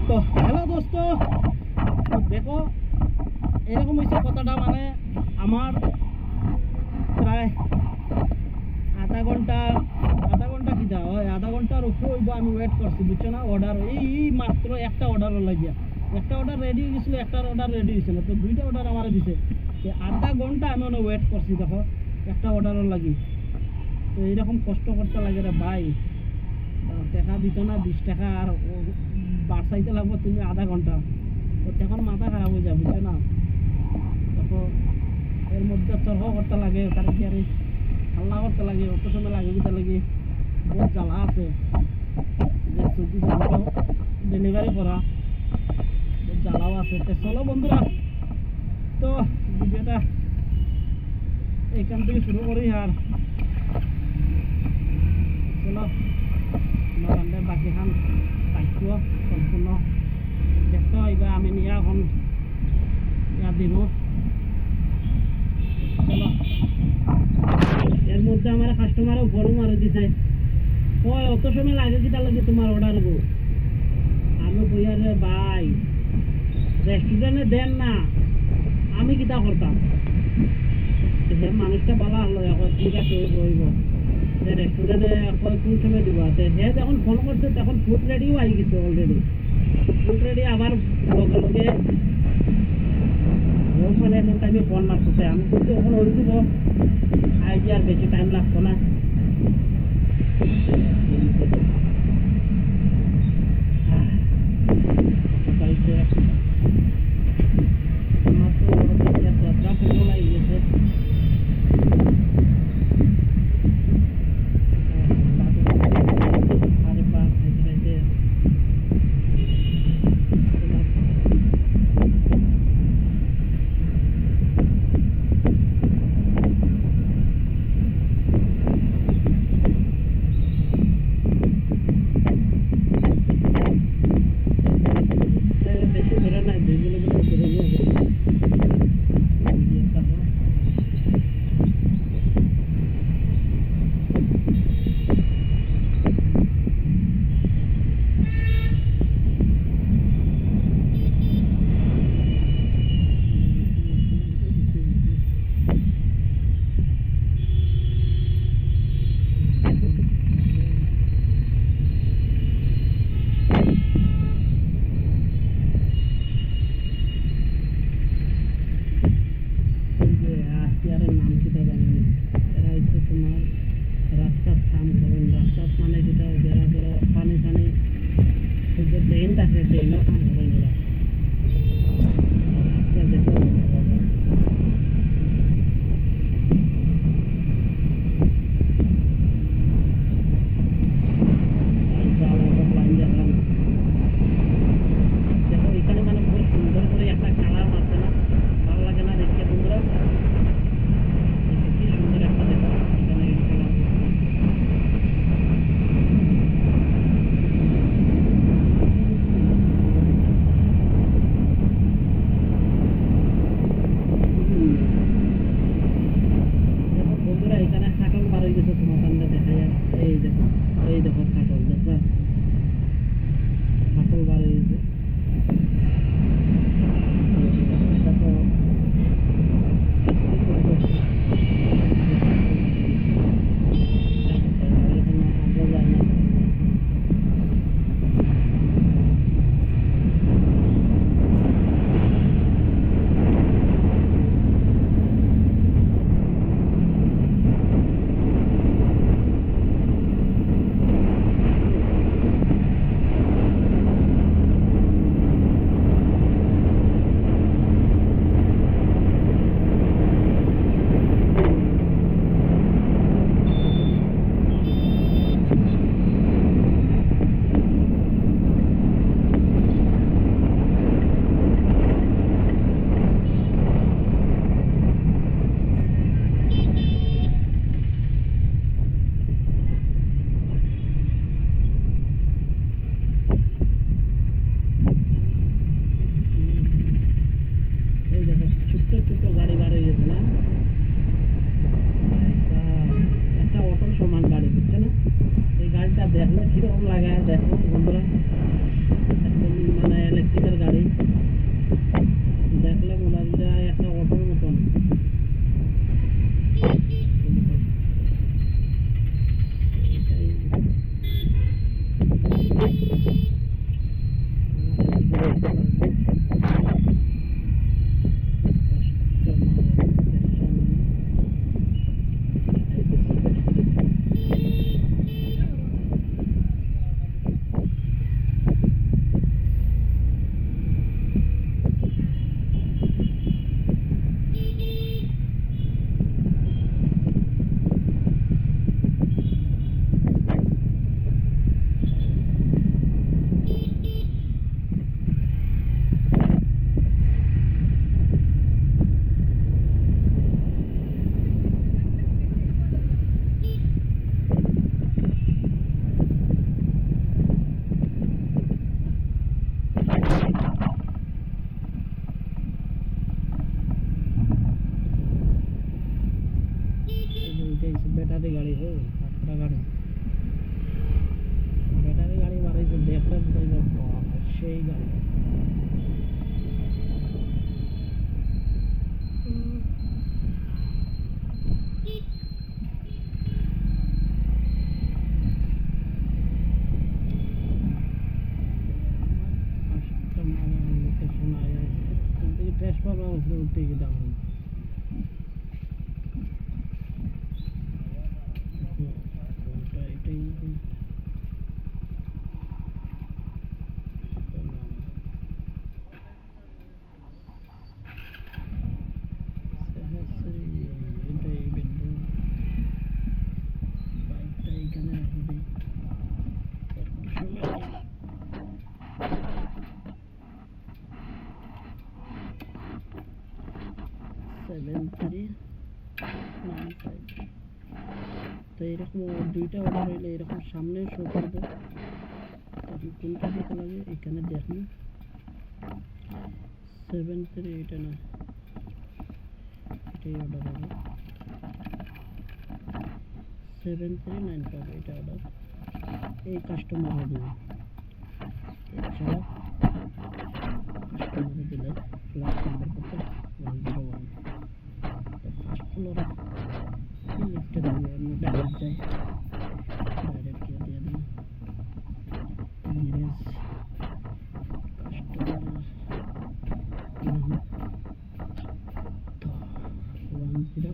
তো হ্যালো দোস্ত, দেখো এরকম হয়েছে কথাটা, মানে আমার প্রায় আধা ঘন্টা কি যা হয়, আধা ঘন্টার উপরে হইব আমি ওয়েট করছি, বুঝছো না? অর্ডার এই মাত্র একটা অর্ডার লাগিয়া, একটা অর্ডার রেডি হয়েছিল, একটা অর্ডার রেডি হয়েছিল, তো দুইটা অর্ডার আমার দিছে। আধা ঘন্টা আমি ওয়েট করছি, দেখো একটা অর্ডারও লাগি। তো এইরকম কষ্ট করতে লাগে রে ভাই, টাকা দিত না 20 টাকা, আর বাড়াইতে লাগবো তুমি আধা ঘন্টা, তো তখন মাথা খারাপ হয়ে যাবে, বুঝছো না? তখন এর মধ্যে তর্ক করতে লাগে, তার কি আর হাল্লা করতে লাগে, অত সময় লাগে দিতে লাগে, বহুত জ্বালা আছে যে সুইগি জোম্যাটো ডেলিভারি করা, বহুত জ্বালাও আছে। তো চলো বন্ধুরা, তো ভিডিওটা এইখান থেকে শুরু করি, আর চলো আমার বাকি খান দায়িত্ব সম্পূর্ণ দেখতে হইবা, আমি নিয়ে এখন ইয়া দিব। চলো, এর মধ্যে আমার কাস্টমারও ফোনও মারি দিছে, ওই অত সময় লাগে কি তাহলে তোমার অর্ডার গো? আমি কইয়া রে ভাই রেস্টুরেন্টে দেন না, আমি কিতা করতাম? সে মানুষটা বলা হলো এখন ঠিক আছে রইব, যে রেস্টুরেন্টে কোন সময় দিব, সে যখন ফোন করছে তখন ফুড রেডিও আই গেছে অলরেডি, ফুড রেডি আবার লগে লগে মানে এমন টাইমে ফোন মারতেছে, আমি কিন্তু এখন ওই দিব আইডি, আর বেশি টাইম লাগতো না। আমার তো যাত্রা ফেরো লাগে গেছে, বেশি ধরে নাই, 2 কিলোমিটার ধরে নিয়ে আত্মীয়ারের নাম কিটা জানি, এরা হচ্ছে তোমার রাস্তার কাম করেন, রাস্তার মানে যেটা যারা যারা পানি টানি যে ট্রেন থাকে ট্রেনও কাম করেন ওরা। আচ্ছা দেখো দেখো এখানে মানে খুব সুন্দর করে একটা কালার মারছে না, ভালো লাগে না দেখতে বন্ধুরা? কি সুন্দর একটা দেখো এখানে কালার। উপরে উঠতে গিয়ে দাম এটাই এটাই বিন্দু বাইকটা এখানে রাখি দিই 7395 তো এরকম দুইটা অর্ডার হইলে এরকম সামনে শো করবে কোনটা দিতে লাগে এখানে দেখুন 73 এটা না এটাই অর্ডার হবে 7395 এটা অর্ডার এই কাস্টমার হবে এছাড়া কাস্টমারে দিলে ফ্ল্যাট নাম্বার কত 101 তো ফার্স্ট ফ্লোরে লিফটে দিয়ে আমরা ডাইরেক্ট যাই ডাইরেক্ট গিয়ে দিয়ে দিই নিয়ারেস্ট কাস্টমার তো 10101 এটা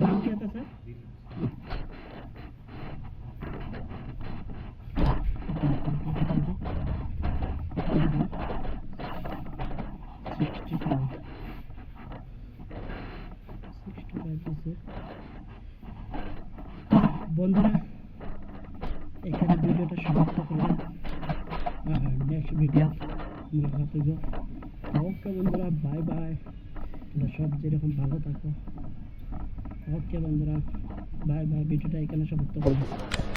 नाम क्या था सर বন্ধুরা এখানে ভিডিওটা সমাপ্ত করলাম নেক্সট ভিডিও আমরা হাতে গো ওকে বন্ধুরা বাই বাই তোমরা সব যেরকম ভালো থাকো ওকে বন্ধুরা বাই বাই ভিডিওটা এখানে সমাপ্ত করলাম